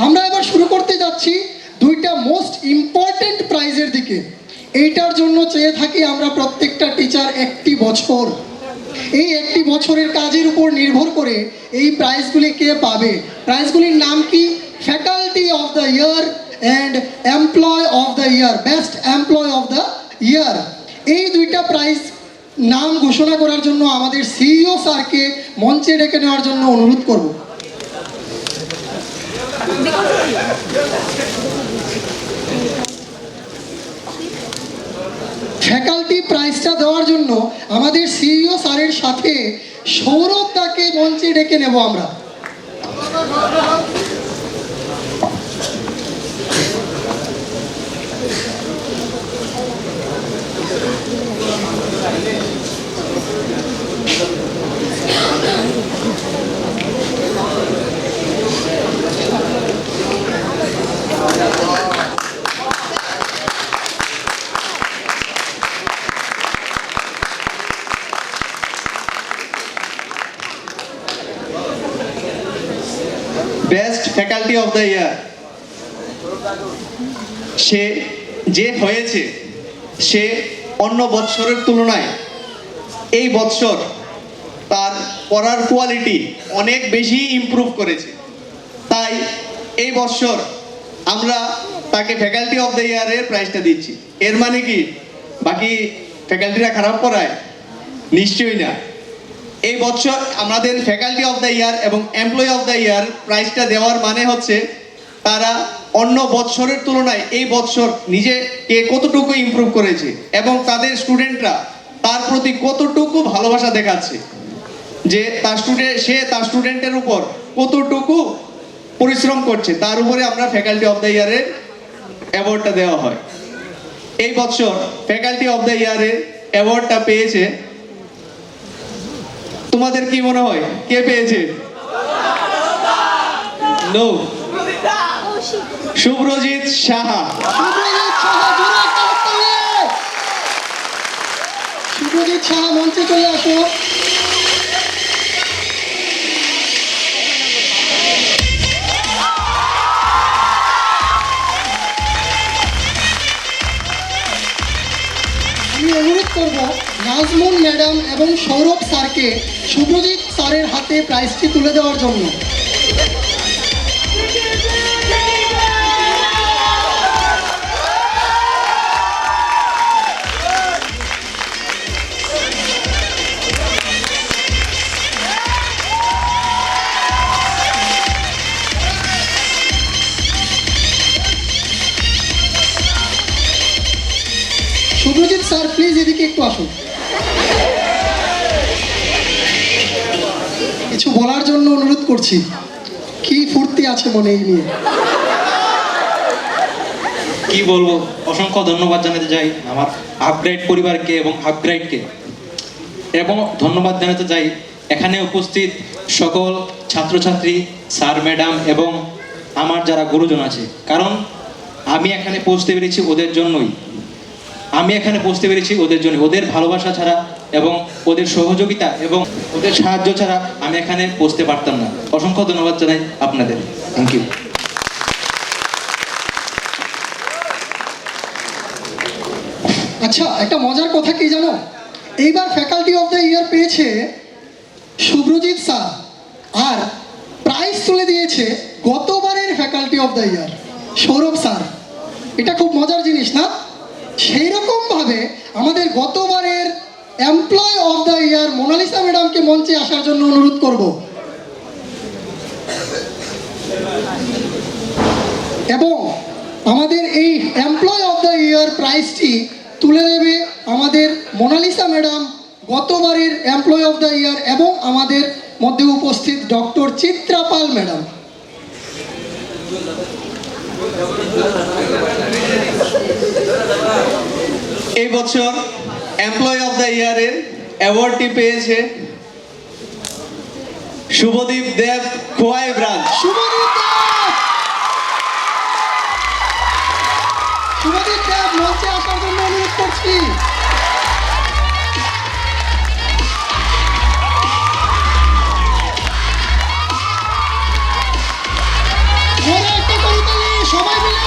আমরা এবার শুরু করতে যাচ্ছি দুইটা মোস্ট ইম্পর্টেন্ট প্রাইজের দিকে। এইটার জন্য চেয়ে থাকি আমরা প্রত্যেকটা টিচার একটি বছর। এই একটি বছরের কাজের উপর নির্ভর করে এই প্রাইজগুলি কে পাবে। প্রাইজগুলির নাম কি? Faculty of the year and employee of the year, best employee of the year. এই দুইটা প্রাইজ নাম ঘোষণা করার জন্য আমাদের সিইও স্যারকে মঞ্চে ডেকে নেওয়ার জন্য অনুরোধ করব। ফ্যাকাল্টি প্রাইজটা দেওয়ার জন্য আমাদের সিইও স্যারের সাথে সৌরভ দাকে মঞ্চে ডেকে নেব আমরা। Best faculty of the year সে যে হয়েছে, সে অন্য বৎসরের তুলনায় এই বৎসর তার পড়ার কোয়ালিটি অনেক বেশি ইমপ্রুভ করেছে। তাই এই বৎসর আমরা তাকে ফ্যাকাল্টি অফ দ্য ইয়ারের প্রাইজটা দিচ্ছি। এর মানে কি বাকি ফ্যাকাল্টিরা খারাপ পড়ায়? নিশ্চয়ই না। এই বছর আমাদের ফ্যাকাল্টি অফ দ্য ইয়ার এবং এমপ্লয়ি অফ দ্য ইয়ার প্রাইজটা দেওয়ার মানে হচ্ছে তারা অন্য বৎসরের তুলনায় এই বৎসর নিজেকে কতটুকু ইমপ্রুভ করেছে এবং তাদের স্টুডেন্টরা তার প্রতি কতটুকু ভালোবাসা দেখাচ্ছে, যে সে তার স্টুডেন্টের উপর কতটুকু পরিশ্রম করছে, তার উপরে আমরা ফ্যাকাল্টি অফ দ্য ইয়ারের অ্যাওয়ার্ডটা দেওয়া হয়। এই বছর ফ্যাকাল্টি অফ দ্য ইয়ারের অ্যাওয়ার্ডটা পেয়েছে, তোমাদের কি মনে হয় কে পেয়েছে? নো, শুভ্রজিৎ সাহা। শুভ্রজিৎ সাহা মঞ্চে চলে আসো। আমি অনুরোধ করব নাজমুন ম্যাডাম এবং সৌরভ স্যারকে শুভ্রজিৎ স্যারের হাতে প্রাইজটি তুলে দেওয়ার জন্য। শুভ্রজিৎ স্যার প্লিজ এদিকে একটু আসুন। কিছু বলার জন্য অনুরোধ করছি। কি ফুর্তি আছে মনে এই নিয়ে? কি বলবো, অসংখ্য ধন্যবাদ জানাতে চাই আমার আপগ্রেড পরিবারকে এবং আপগ্রেডকে, এবং ধন্যবাদ জানাতে চাই এখানে উপস্থিত সকল ছাত্রছাত্রী, স্যার ম্যাডাম এবং আমার যারা গুরুজন আছে। কারণ আমি এখানে পৌঁছতে পেরেছি ওদের জন্যই। ওদের ভালোবাসা ছাড়া এবং ওদের সহযোগিতা এবং ওদের সাহায্য ছাড়া আমি এখানে পৌঁছতে পারতাম না। অসংখ্য ধন্যবাদ জানাই আপনাদের। Thank you. আচ্ছা, একটা মজার কথা কি জানো? এইবার ফ্যাকাল্টি অফ দ্য ইয়ার পেয়েছে শুভ্রজিৎ স্যার, আর প্রাইজ তুলে দিয়েছে গতবারের faculty of the year Sourav sir. এটা খুব মজার জিনিস না? সেই রকমভাবে আমাদের গতবারের employee of the year Monalisa ম্যাডামকে মঞ্চে আসার জন্য অনুরোধ করব। এবং আমাদের এই এমপ্লয় অফ দ্য ইয়ার প্রাইজটি তুলে দেবে আমাদের মোনালিসা ম্যাডাম, গতবারের এমপ্লয় অফ দ্য ইয়ার, এবং আমাদের মধ্যে উপস্থিত ডক্টর চিত্রা পাল ম্যাডাম। এই বছর এমপ্লয়ি অফ দ্য ইয়ারের অ্যাওয়ার্ডটি পেয়েছে শুভদীপ দেব, খোয়াই ব্রাঞ্চ। শুভদীপ দেব মঞ্চে আসার জন্য অনুরোধ করছি। একটা সবাই মিলে।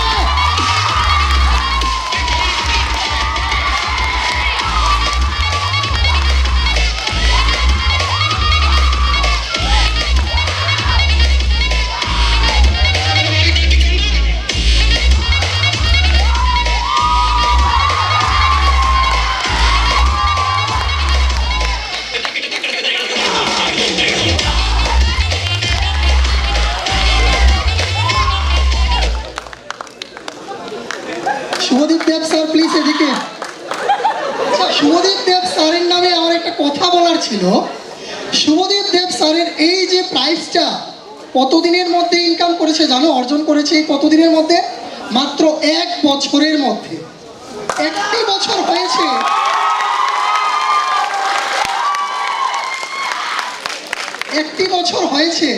শুভদীপ দেব স্যার প্লিজ এদিকে। আচ্ছা, শুভদীপ দেব স্যারের নামে আমার একটা কথা বলার ছিল। শুভদীপ দেব স্যারের এই যে প্রাইজটা কতদিনের মধ্যে ইনকাম করেছে জানো, অর্জন করেছে এই কতদিনের মধ্যে? মাত্র 1 বছরের মধ্যে। একটি বছর হয়েছে, একটি বছর হয়েছে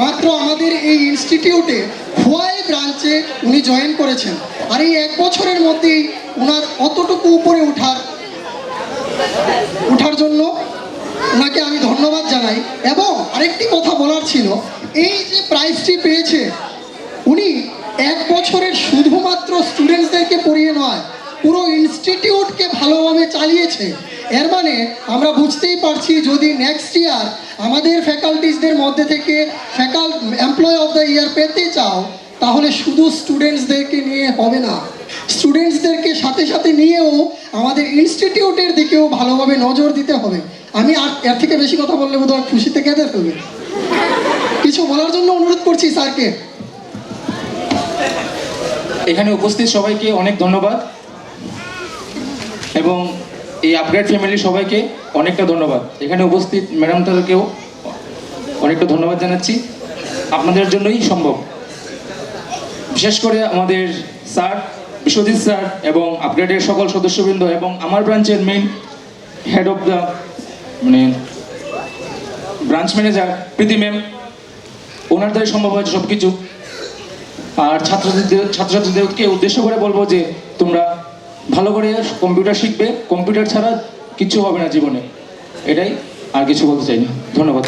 মাত্র আমাদের এই ইনস্টিটিউটে খোয়াই ব্রাঞ্চে উনি জয়েন করেছেন। আর এই 1 বছরের মধ্যেই ওনার অতটুকু উপরে ওঠার জন্য ওনাকে আমি ধন্যবাদ জানাই। এবং আরেকটি কথা বলার ছিল, এই যে প্রাইজটি পেয়েছে উনি 1 বছরের শুধুমাত্র স্টুডেন্টসদেরকে পড়িয়ে নয়, পুরো ইনস্টিটিউটকে ভালোভাবে চালিয়েছে। এর মানে আমরা বুঝতেই পারছি যদি নেক্সট ইয়ার আমাদের ফ্যাকাল্টিসদের মধ্যে থেকে এমপ্লয় অফ দ্য ইয়ার পেতে চাও, তাহলে শুধু স্টুডেন্টসদেরকে নিয়ে হবে না, স্টুডেন্টসদেরকে সাথে সাথে নিয়েও আমাদের ইনস্টিটিউটের দিকেও ভালোভাবে নজর দিতে হবে। আমি আর এর থেকে বেশি কথা বললে বোধহয় খুশিতে কেঁদে ফেলবে। কিছু বলার জন্য অনুরোধ করছি স্যারকে। এখানে উপস্থিত সবাইকে অনেক ধন্যবাদ এবং এই আপগ্রেড ফ্যামিলি সবাইকে অনেকটা ধন্যবাদ। এখানে উপস্থিত ম্যাডামদেরকেও অনেকটা ধন্যবাদ জানাচ্ছি, আপনাদের জন্যই সম্ভব। বিশেষ করে আমাদের স্যার বিশ্বজিৎ স্যার এবং আপগ্রেডের সকল সদস্যবৃন্দ এবং আমার ব্রাঞ্চের main head of the branch manager Preeti ma'am, ওনার দ্বারাই সম্ভব হয়েছে সব কিছু। আর ছাত্রছাত্রীদেরকে উদ্দেশ্য করে বলবো যে তোমরা ভালো করে কম্পিউটার শিখবে, কম্পিউটার ছাড়া কিছু হবে না জীবনে, এটাই, আর কিছু বলতে চাই না। ধন্যবাদ।